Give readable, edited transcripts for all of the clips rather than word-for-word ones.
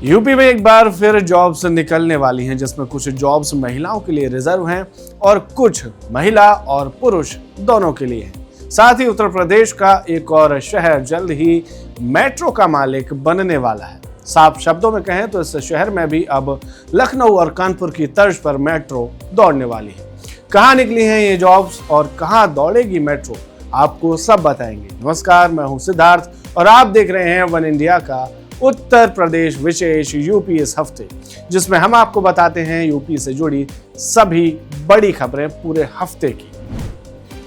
UP में एक बार फिर जॉब्स निकलने वाली हैं, जिसमें कुछ जॉब्स महिलाओं के लिए रिजर्व हैं और कुछ महिला और पुरुष दोनों के लिए हैं। साथ ही उत्तर प्रदेश का एक और शहर जल्द ही मेट्रो का मालिक बनने वाला है। साफ शब्दों में कहें तो इस शहर में भी अब लखनऊ और कानपुर की तर्ज पर मेट्रो दौड़ने वाली है। कहाँ निकली हैं ये जॉब्स और कहाँ दौड़ेगी मेट्रो, आपको सब बताएंगे। नमस्कार, मैं हूं सिद्धार्थ और आप देख रहे हैं वन इंडिया का उत्तर प्रदेश विशेष यूपी इस हफ्ते, जिसमें हम आपको बताते हैं यूपी से जुड़ी सभी बड़ी खबरें पूरे हफ्ते की।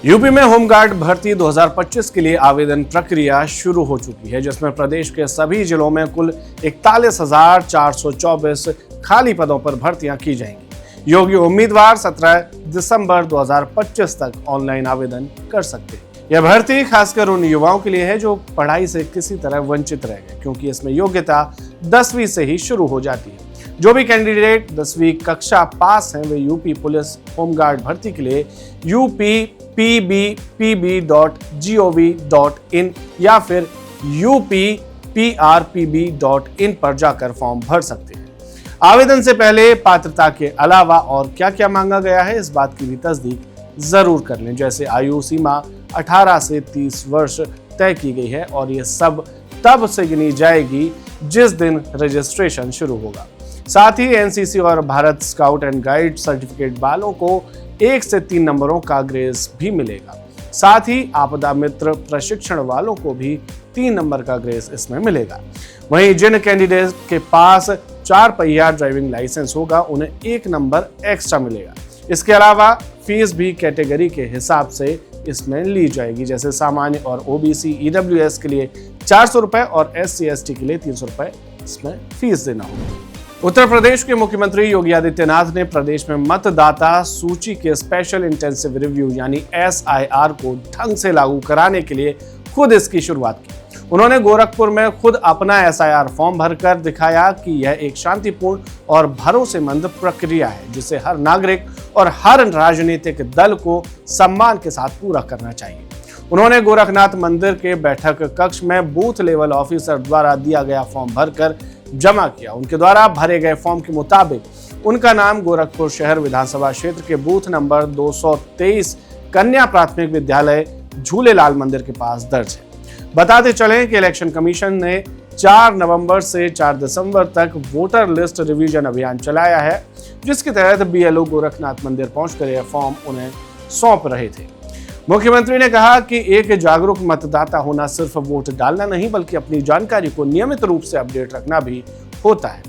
यूपी में होमगार्ड भर्ती 2025 के लिए आवेदन प्रक्रिया शुरू हो चुकी है, जिसमें प्रदेश के सभी जिलों में कुल 41,424 खाली पदों पर भर्तियां की जाएंगी। योग्य उम्मीदवार 17 दिसंबर 2025 तक ऑनलाइन आवेदन कर सकते हैं। यह भर्ती खासकर उन युवाओं के लिए है जो पढ़ाई से किसी तरह वंचित रह गए, क्योंकि इसमें योग्यता 10वीं से ही शुरू हो जाती है। जो भी कैंडिडेट 10वीं कक्षा पास हैं वे यूपी पुलिस होमगार्ड भर्ती के लिए uppbpb.gov.in या फिर upprpb.in पर जाकर फॉर्म भर सकते हैं। आवेदन से पहले पात्रता के अलावा और क्या क्या मांगा गया है, इस बात की भी तस्दीक जरूर कर लें। जैसे आयु सीमा 18 से 30 वर्ष तय की गई है और ये सब तब से गिनी जाएगी जिस दिन रजिस्ट्रेशन शुरू होगा। साथ ही एनसीसी और Bharat scout and guide certificate वालों को 1 से 3 नंबरों का ग्रेस भी मिलेगा। साथ ही आपदा मित्र प्रशिक्षण वालों को भी 3 नंबर का ग्रेस इसमें मिलेगा। वहीं जिन कैंडिडेट के पास 4 पहिया ड्राइविंग लाइसेंस होगा उन्हें 1 नंबर एक्स्ट्रा मिलेगा। इसके अलावा फीस भी कैटेगरी के हिसाब से इसमें ली जाएगी। जैसे सामान्य और ओबीसी ईडब्ल्यूएस के लिए 400 रुपए और SC/ST के लिए 300 रुपए इसमें फीस देना होगा। उत्तर प्रदेश के मुख्यमंत्री योगी आदित्यनाथ ने प्रदेश में मतदाता सूची के स्पेशल इंटेंसिव रिव्यू यानी SIR को ढंग से लागू कराने के लिए खुद इसकी शुरुआत की। उन्होंने गोरखपुर में खुद अपना SIR फॉर्म भरकर दिखाया कि यह एक शांतिपूर्ण और भरोसेमंद प्रक्रिया है, जिसे हर नागरिक और हर राजनीतिक दल को सम्मान के साथ पूरा करना चाहिए। उन्होंने गोरखनाथ मंदिर के बैठक कक्ष में बूथ लेवल ऑफिसर द्वारा दिया गया फॉर्म भरकर जमा किया। उनके द्वारा भरे गए फॉर्म के मुताबिक उनका नाम गोरखपुर शहर विधानसभा क्षेत्र के बूथ नंबर 223 कन्या प्राथमिक विद्यालय झूलेलाल मंदिर के पास दर्ज है। बताते चलें कि इलेक्शन कमीशन ने 4 नवंबर से 4 दिसंबर तक वोटर लिस्ट रिवीजन अभियान चलाया है, जिसके तहत BLO गोरखनाथ मंदिर पहुंचकर यह फॉर्म उन्हें सौंप रहे थे। मुख्यमंत्री ने कहा कि एक जागरूक मतदाता होना सिर्फ वोट डालना नहीं, बल्कि अपनी जानकारी को नियमित रूप से अपडेट रखना भी होता है।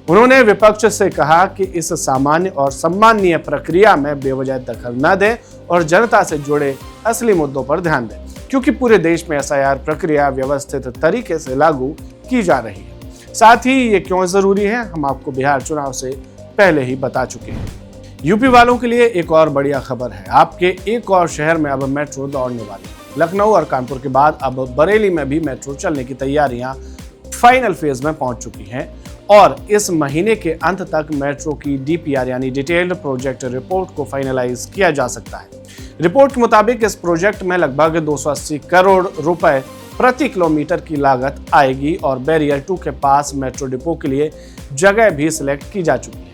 उन्होंने विपक्ष से कहा कि इस सामान्य और सम्माननीय प्रक्रिया में बेवजह दखल न दें और जनता से जुड़े असली मुद्दों पर ध्यान दें, क्योंकि पूरे देश में SIR प्रक्रिया व्यवस्थित तरीके से लागू की जा रही है। साथ ही ये क्यों जरूरी है, हम आपको बिहार चुनाव से पहले ही बता चुके हैं। यूपी वालों के लिए एक और बढ़िया खबर है। आपके एक और शहर में अब मेट्रो दौड़ने वाली है। लखनऊ और कानपुर के बाद अब बरेली में भी मेट्रो चलने की तैयारियां फाइनल फेज में पहुंच चुकी हैं और इस महीने के अंत तक मेट्रो की DPR यानी डिटेल्ड प्रोजेक्ट रिपोर्ट को फाइनलाइज किया जा सकता है। रिपोर्ट के मुताबिक इस प्रोजेक्ट में लगभग 280 करोड़ रुपए प्रति किलोमीटर की लागत आएगी और बैरियर 2 के पास मेट्रो डिपो के लिए जगह भी सिलेक्ट की जा चुकी है।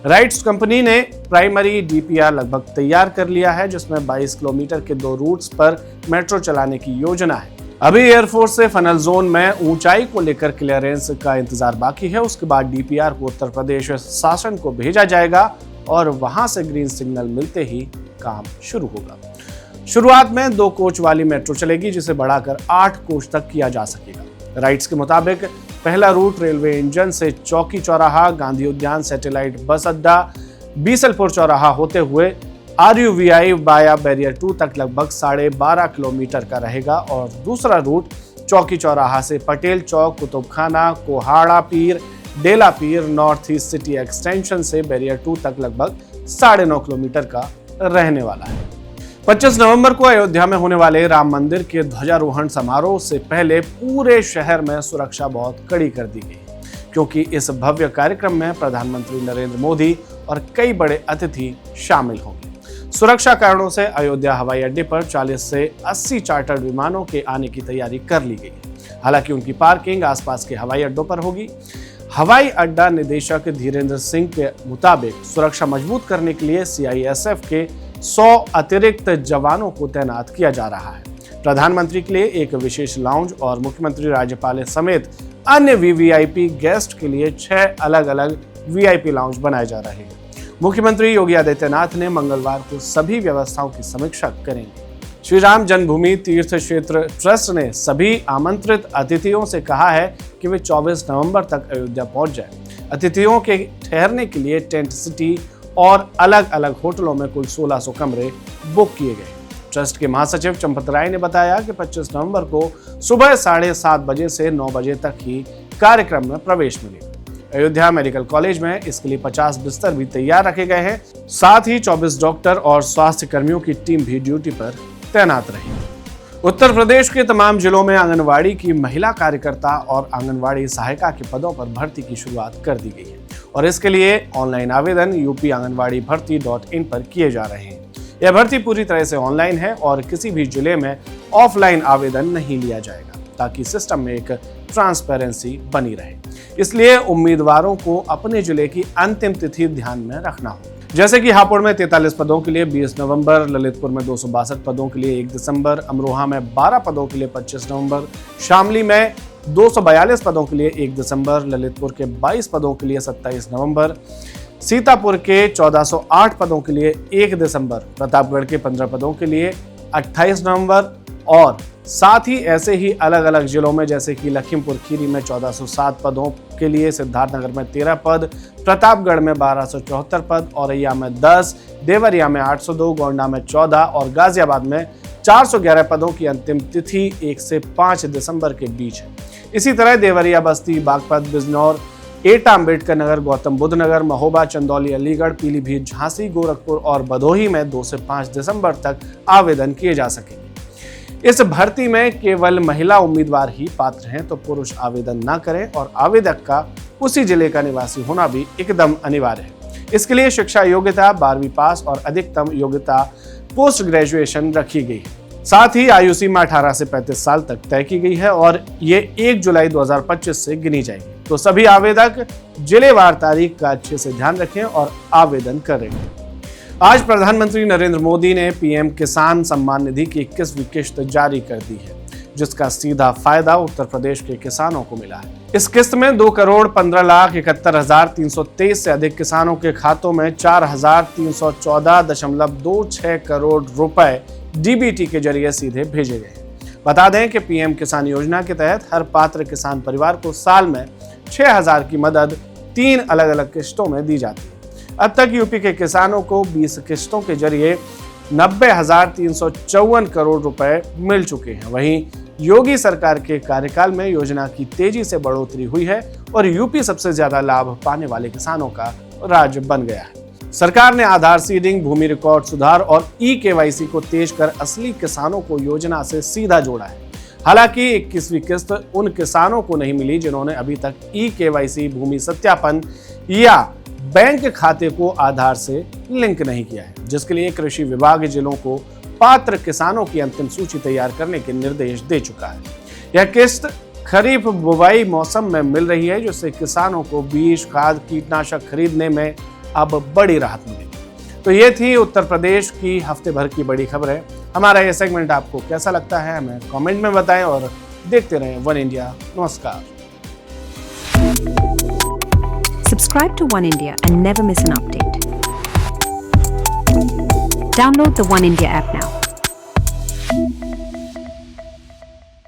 राइट्स कंपनी ने प्राइमरी DPR लगभग तैयार कर लिया है, जिसमें 22 किलोमीटर के 2 रूट्स पर मेट्रो चलाने की योजना है। अभी एयरफोर्स से फनल जोन में ऊंचाई को लेकर क्लियरेंस का इंतजार बाकी है। उसके बाद DPR को उत्तर प्रदेश शासन को भेजा जाएगा और वहां से ग्रीन सिग्नल मिलते ही काम शुरू होगा। शुरुआत में 2 कोच वाली मेट्रो चलेगी, जिसे बढ़ाकर 8 कोच तक किया जा सकेगा। राइट्स के मुताबिक पहला रूट रेलवे इंजन से चौकी चौराहा, गांधी उद्यान, सैटेलाइट बस अड्डा, बीसलपुर चौराहा होते हुए RUVI वाया बैरियर 2 तक लगभग 12.5 किलोमीटर का रहेगा और दूसरा रूट चौकी चौराहा से पटेल चौक, कुतुबखाना, कोहाड़ा पीर, डेला पीर, नॉर्थ ईस्ट सिटी एक्सटेंशन से बैरियर 2 तक लगभग 9.5 किलोमीटर का रहने वाला है। 25 नवंबर को अयोध्या में होने वाले राम मंदिर के ध्वजारोहण समारोह से पहले पूरे शहर में सुरक्षा बहुत कड़ी कर दी गई, क्योंकि इस भव्य कार्यक्रम में प्रधानमंत्री नरेंद्र मोदी और कई बड़े अतिथि शामिल होंगे। सुरक्षा कारणों से अयोध्या हवाई अड्डे पर 40 से 80 चार्टर्ड विमानों के आने की तैयारी कर ली गई है। हालांकि उनकी पार्किंग आसपास के हवाई अड्डों पर होगी। हवाई अड्डा निदेशक धीरेन्द्र सिंह के मुताबिक सुरक्षा मजबूत करने के लिए CISF के 100 अतिरिक्त जवानों को तैनात किया जा रहा है। प्रधानमंत्री के लिए एक विशेष लाउंज और मुख्यमंत्री, राज्यपाल समेत अन्य VVIP गेस्ट के लिए 6 अलग अलग VIP लाउंज बनाए जा रहे हैं। मुख्यमंत्री योगी आदित्यनाथ ने मंगलवार को सभी व्यवस्थाओं की समीक्षा करेंगे। श्री राम जन्मभूमि तीर्थ क्षेत्र ट्रस्ट ने सभी आमंत्रित अतिथियों से कहा है कि वे 24 नवंबर तक अयोध्या पहुंच जाएं। अतिथियों के ठहरने के लिए टेंट सिटी और अलग अलग होटलों में कुल 1600 कमरे बुक किए गए। ट्रस्ट के महासचिव चंपत राय ने बताया कि 25 नवंबर को सुबह 7:30 बजे से 9 बजे तक ही कार्यक्रम में प्रवेश मिलेगा। अयोध्या मेडिकल कॉलेज में इसके लिए 50 बिस्तर भी तैयार रखे गए हैं। साथ ही 24 डॉक्टर और स्वास्थ्य कर्मियों की टीम भी ड्यूटी पर तैनात रहेगी। उत्तर प्रदेश के तमाम जिलों में आंगनवाड़ी की महिला कार्यकर्ता और आंगनवाड़ी सहायिका के पदों पर भर्ती की शुरुआत कर दी गई है और इसके लिए ऑनलाइन आवेदन UPAnganwadiBharti.in पर किए जा रहे हैं। यह भर्ती पूरी तरह से ऑनलाइन है और किसी भी जिले में ऑफलाइन आवेदन नहीं लिया जाएगा ताकि सिस्टम में एक ट्रांसपेरेंसी बनी रहे। इसलिए उम्मीदवारों को अपने जिले की अंतिम तिथि ध्यान में रखना हो, जैसे कि हापुड़ में 43 पदों के लिए 20 नवंबर, ललितपुर में 262 पदों के लिए 1 दिसंबर, अमरोहा में 12 पदों के लिए 25 नवंबर, शामली में 242 पदों के लिए 1 दिसंबर, ललितपुर के 22 पदों के लिए 27 नवंबर, सीतापुर के 1408 पदों के लिए 1 दिसंबर, प्रतापगढ़ के 15 पदों के लिए 28 नवंबर और साथ ही ऐसे ही अलग अलग जिलों में जैसे कि लखीमपुर खीरी में 1407 पदों के लिए, सिद्धार्थनगर में 13 पद, प्रतापगढ़ में 1274 पद, औरैया में 10, देवरिया में 802, गोंडा में 14 और गाजियाबाद में 411 पदों की अंतिम तिथि 1 से 5 दिसंबर के बीच है। इसी तरह देवरिया, बस्ती, बागपत, बिजनौर, एटा, अम्बेडकर नगर, गौतम बुद्ध नगर, महोबा, चंदौली, अलीगढ़, पीलीभीत, झांसी, गोरखपुर और भदोही में 2 से 5 दिसंबर तक आवेदन किए जा सकेंगे। इस भर्ती में केवल महिला उम्मीदवार ही पात्र हैं, तो पुरुष आवेदन न करें और आवेदक का उसी जिले का निवासी होना भी एकदम अनिवार्य है। इसके लिए शिक्षा योग्यता 12वीं पास और अधिकतम योग्यता पोस्ट ग्रेजुएशन रखी गई है। साथ ही आयु सीमा 18 से 35 साल तक तय की गई है और ये 1 जुलाई 2025 से गिनी जाएगी। तो सभी आवेदक जिलेवार तारीख का अच्छे से ध्यान रखें और आवेदन करें। आज प्रधानमंत्री नरेंद्र मोदी ने PM किसान सम्मान निधि की 21वीं किस्त जारी कर दी है, जिसका सीधा फायदा उत्तर प्रदेश के किसानों को मिला है। इस किस्त में 2,15,71,323 से अधिक किसानों के खातों में 4,314.26 करोड़ रुपए DBT के जरिए सीधे भेजे गए। बता दें कि PM किसान योजना के तहत हर पात्र किसान परिवार को साल में 6,000 की मदद 3 अलग अलग किस्तों में दी जाती है। अब तक यूपी के किसानों को 20 किस्तों के जरिए 90,354 करोड़ रुपए मिल चुके हैं। वहीं योगी सरकार के कार्यकाल में योजना की तेजी से बढ़ोतरी हुई है और यूपी सबसे ज्यादा लाभ पाने वाले किसानों का राज्य बन गया है। सरकार ने आधार सीडिंग, भूमि रिकॉर्ड सुधार और eKYC को तेज कर असली किसानों को योजना से सीधा जोड़ा है। हालांकि 21वीं किस्त उन किसानों को नहीं मिली जिन्होंने अभी तक eKYC, भूमि सत्यापन या बैंक खाते को आधार से लिंक नहीं किया है, जिसके लिए कृषि विभाग जिलों को पात्र किसानों की अंतिम सूची तैयार करने के निर्देश दे चुका है। यह किस्त खरीफ बुवाई मौसम में मिल रही है, जिससे किसानों को बीज, खाद, कीटनाशक खरीदने में अब बड़ी राहत मिलेगी। तो ये थी उत्तर प्रदेश की हफ्ते भर की बड़ी खबरें। हमारा ये सेगमेंट आपको कैसा लगता है हमें कमेंट में बताएं और देखते रहें वन इंडिया। नमस्कार। Subscribe to One India and never miss an update. Download the One India app now.